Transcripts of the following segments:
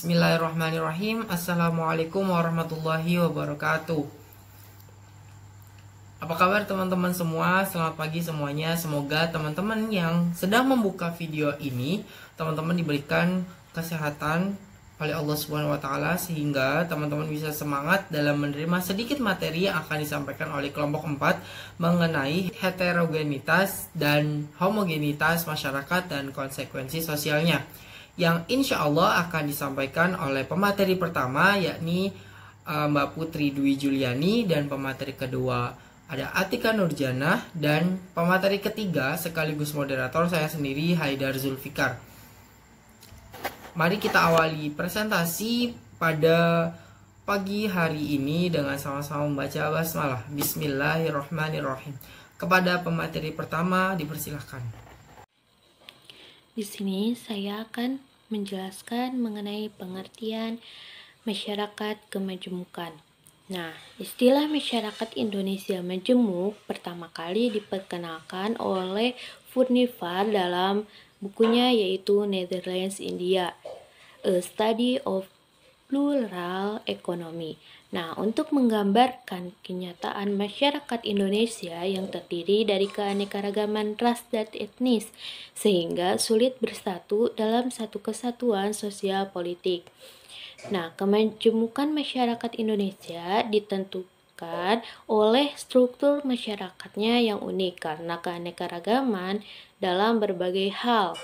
Bismillahirrahmanirrahim. Assalamualaikum warahmatullahi wabarakatuh. Apa kabar teman-teman semua? Selamat pagi semuanya. Semoga teman-teman yang sedang membuka video ini, teman-teman diberikan kesehatan oleh Allah Subhanahu wa taala sehingga teman-teman bisa semangat dalam menerima sedikit materi yang akan disampaikan oleh kelompok 4 mengenai heterogenitas dan homogenitas masyarakat dan konsekuensi sosialnya, yang insya Allah akan disampaikan oleh pemateri pertama yakni Mbak Putri Dwi Juliani, dan pemateri kedua ada Atika Nurjanah, dan pemateri ketiga sekaligus moderator saya sendiri, Haidar Zulfikar. Mari kita awali presentasi pada pagi hari ini dengan sama-sama membaca basmalah. Bismillahirrahmanirrahim. Kepada pemateri pertama dipersilahkan. Di sini saya akan menjelaskan mengenai pengertian masyarakat kemajemukan. Nah, istilah masyarakat Indonesia majemuk pertama kali diperkenalkan oleh Furnivar dalam bukunya yaitu Netherlands India, A Study of Plural Economy. Nah, untuk menggambarkan kenyataan masyarakat Indonesia yang terdiri dari keanekaragaman ras dan etnis, sehingga sulit bersatu dalam satu kesatuan sosial politik. Nah, kemajemukan masyarakat Indonesia ditentukan oleh struktur masyarakatnya yang unik karena keanekaragaman dalam berbagai hal.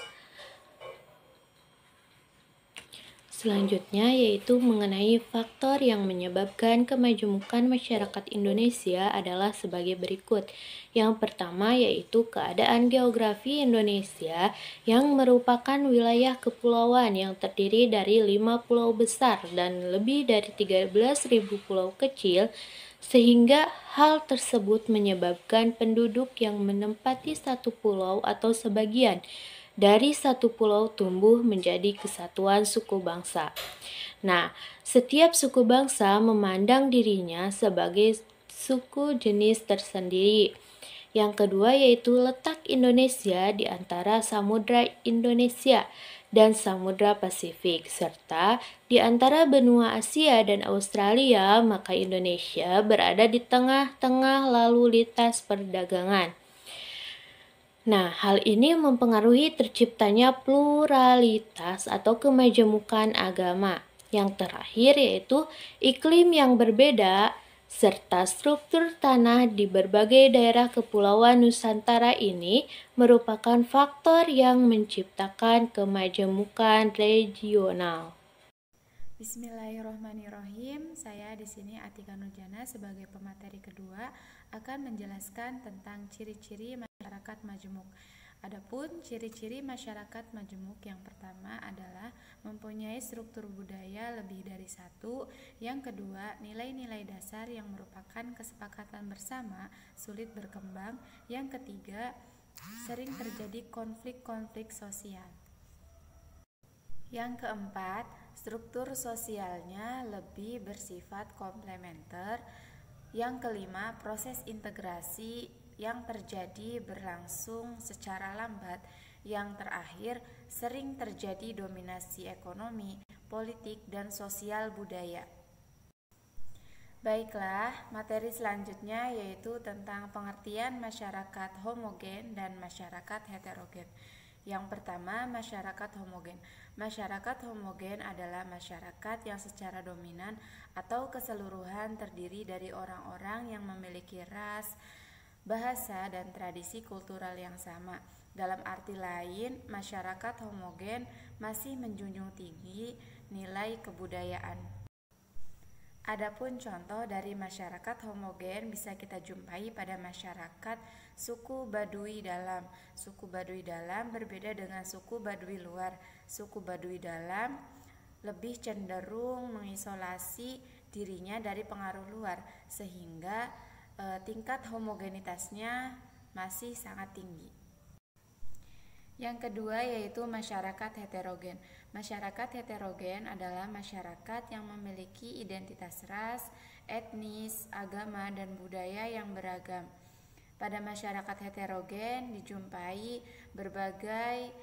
Selanjutnya yaitu mengenai faktor yang menyebabkan kemajemukan masyarakat Indonesia adalah sebagai berikut. Yang pertama yaitu keadaan geografi Indonesia yang merupakan wilayah kepulauan yang terdiri dari 5 pulau besar dan lebih dari 13.000 pulau kecil, sehingga hal tersebut menyebabkan penduduk yang menempati satu pulau atau sebagian dari satu pulau tumbuh menjadi kesatuan suku bangsa. Nah, setiap suku bangsa memandang dirinya sebagai suku jenis tersendiri. Yang kedua yaitu letak Indonesia di antara Samudra Indonesia dan Samudra Pasifik, serta di antara benua Asia dan Australia, maka Indonesia berada di tengah-tengah lalu lintas perdagangan. Nah, hal ini mempengaruhi terciptanya pluralitas atau kemajemukan agama. Yang terakhir yaitu iklim yang berbeda serta struktur tanah di berbagai daerah kepulauan Nusantara ini merupakan faktor yang menciptakan kemajemukan regional. Bismillahirrohmanirrohim. Saya di sini Atika Nurjanah sebagai pemateri kedua akan menjelaskan tentang ciri-ciri masyarakat majemuk. Adapun ciri-ciri masyarakat majemuk yang pertama adalah mempunyai struktur budaya lebih dari satu. Yang kedua, nilai-nilai dasar yang merupakan kesepakatan bersama sulit berkembang. Yang ketiga, sering terjadi konflik-konflik sosial. Yang keempat, struktur sosialnya lebih bersifat komplementer. Yang kelima, proses integrasi yang terjadi berlangsung secara lambat. Yang terakhir, sering terjadi dominasi ekonomi, politik, dan sosial budaya. Baiklah, materi selanjutnya yaitu tentang pengertian masyarakat homogen dan masyarakat heterogen. Yang pertama, masyarakat homogen. Masyarakat homogen adalah masyarakat yang secara dominan atau keseluruhan terdiri dari orang-orang yang memiliki ras, bahasa, dan tradisi kultural yang sama. Dalam arti lain, masyarakat homogen masih menjunjung tinggi nilai kebudayaan. Adapun contoh dari masyarakat homogen bisa kita jumpai pada masyarakat suku Baduy Dalam. Suku Baduy Dalam berbeda dengan suku Baduy luar. Suku Baduy Dalam lebih cenderung mengisolasi dirinya dari pengaruh luar, sehingga tingkat homogenitasnya masih sangat tinggi. Yang kedua yaitu masyarakat heterogen. Masyarakat heterogen adalah masyarakat yang memiliki identitas ras, etnis, agama, dan budaya yang beragam. Pada masyarakat heterogen dijumpai berbagai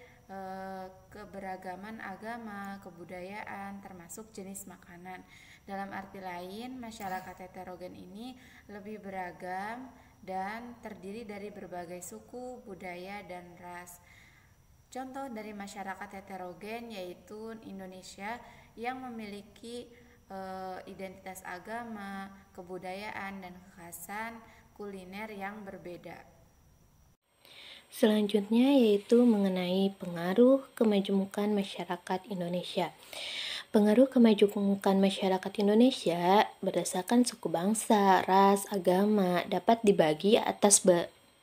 keberagaman agama, kebudayaan, termasuk jenis makanan. Dalam arti lain, masyarakat heterogen ini lebih beragam dan terdiri dari berbagai suku, budaya, dan ras. Contoh dari masyarakat heterogen yaitu Indonesia yang memiliki identitas agama, kebudayaan, dan kekhasan kuliner yang berbeda. Selanjutnya yaitu mengenai pengaruh kemajemukan masyarakat Indonesia. Pengaruh kemajemukan masyarakat Indonesia berdasarkan suku bangsa, ras, agama dapat dibagi atas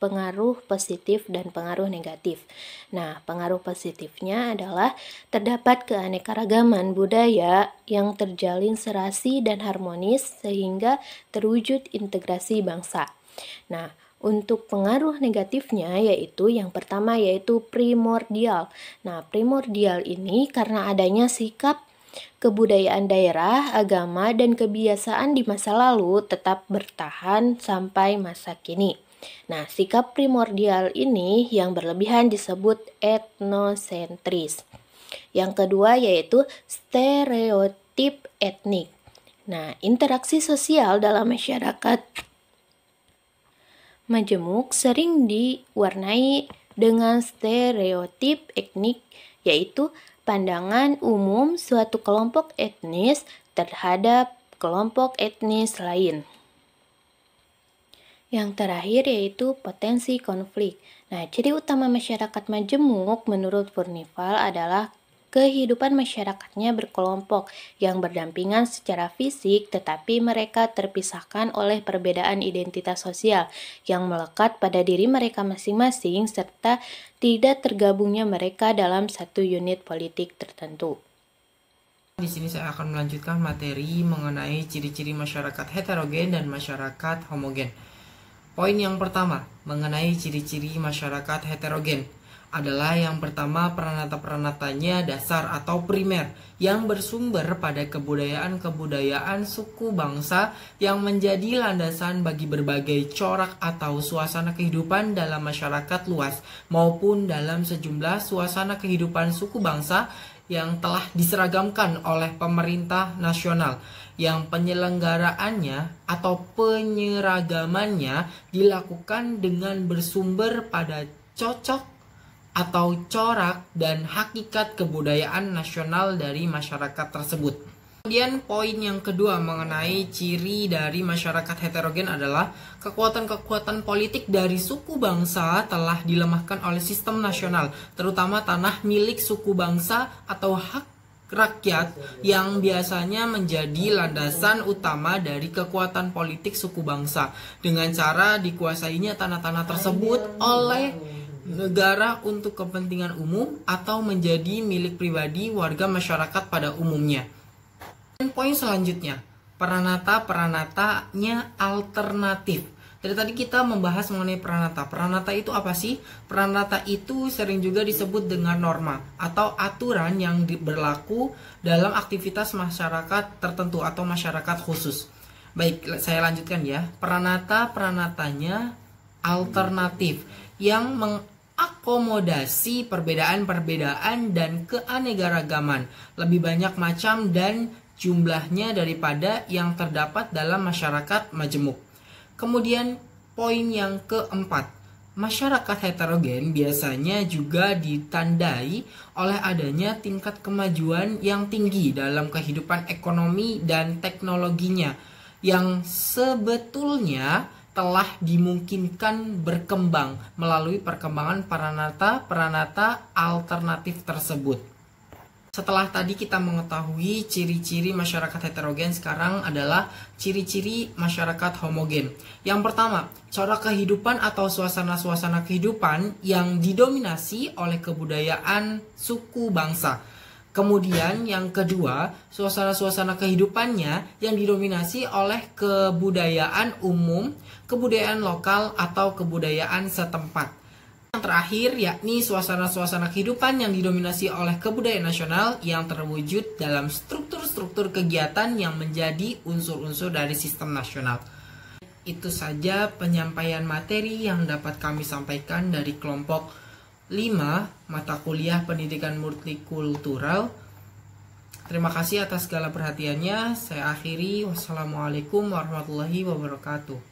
pengaruh positif dan pengaruh negatif. Nah, pengaruh positifnya adalah terdapat keanekaragaman budaya yang terjalin serasi dan harmonis sehingga terwujud integrasi bangsa. Nah, untuk pengaruh negatifnya yaitu yang pertama yaitu primordial. Nah, primordial ini karena adanya sikap kebudayaan daerah, agama, dan kebiasaan di masa lalu tetap bertahan sampai masa kini. Nah, sikap primordial ini yang berlebihan disebut etnosentris. Yang kedua yaitu stereotip etnik. Nah, interaksi sosial dalam masyarakat majemuk sering diwarnai dengan stereotip etnik, yaitu pandangan umum suatu kelompok etnis terhadap kelompok etnis lain. Yang terakhir yaitu potensi konflik. Nah, ciri utama masyarakat majemuk menurut Furnival adalah kehidupan masyarakatnya berkelompok yang berdampingan secara fisik, tetapi mereka terpisahkan oleh perbedaan identitas sosial yang melekat pada diri mereka masing-masing serta tidak tergabungnya mereka dalam satu unit politik tertentu. Di sini saya akan melanjutkan materi mengenai ciri-ciri masyarakat heterogen dan masyarakat homogen. Poin yang pertama mengenai ciri-ciri masyarakat heterogen adalah yang pertama peranata-peranatanya dasar atau primer yang bersumber pada kebudayaan-kebudayaan suku bangsa yang menjadi landasan bagi berbagai corak atau suasana kehidupan dalam masyarakat luas maupun dalam sejumlah suasana kehidupan suku bangsa yang telah diseragamkan oleh pemerintah nasional yang penyelenggaraannya atau penyeragamannya dilakukan dengan bersumber pada cocok atau corak dan hakikat kebudayaan nasional dari masyarakat tersebut. Kemudian poin yang kedua mengenai ciri dari masyarakat heterogen adalah kekuatan-kekuatan politik dari suku bangsa telah dilemahkan oleh sistem nasional, terutama tanah milik suku bangsa atau hak rakyat yang biasanya menjadi landasan utama dari kekuatan politik suku bangsa dengan cara dikuasainya tanah-tanah tersebut oleh negara untuk kepentingan umum atau menjadi milik pribadi warga masyarakat pada umumnya. Dan poin selanjutnya, peranata-peranatanya alternatif. Dari tadi kita membahas mengenai peranata. Peranata itu apa sih? Peranata itu sering juga disebut dengan norma atau aturan yang berlaku dalam aktivitas masyarakat tertentu atau masyarakat khusus. Baik, saya lanjutkan ya. Peranata-peranatanya alternatif yang mengakomodasi perbedaan-perbedaan dan keanekaragaman, lebih banyak macam dan jumlahnya daripada yang terdapat dalam masyarakat majemuk. Kemudian poin yang keempat, masyarakat heterogen biasanya juga ditandai oleh adanya tingkat kemajuan yang tinggi dalam kehidupan ekonomi dan teknologinya yang sebetulnya telah dimungkinkan berkembang melalui perkembangan peranata-peranata alternatif tersebut. Setelah tadi kita mengetahui ciri-ciri masyarakat heterogen, sekarang adalah ciri-ciri masyarakat homogen. Yang pertama, corak kehidupan atau suasana-suasana kehidupan yang didominasi oleh kebudayaan suku bangsa. Kemudian yang kedua, suasana-suasana kehidupannya yang didominasi oleh kebudayaan umum, kebudayaan lokal atau kebudayaan setempat. Yang terakhir yakni suasana-suasana kehidupan yang didominasi oleh kebudayaan nasional yang terwujud dalam struktur-struktur kegiatan yang menjadi unsur-unsur dari sistem nasional. Itu saja penyampaian materi yang dapat kami sampaikan dari kelompok mata kuliah pendidikan multikultural. Terima kasih atas segala perhatiannya. Saya akhiri. Wassalamualaikum warahmatullahi wabarakatuh.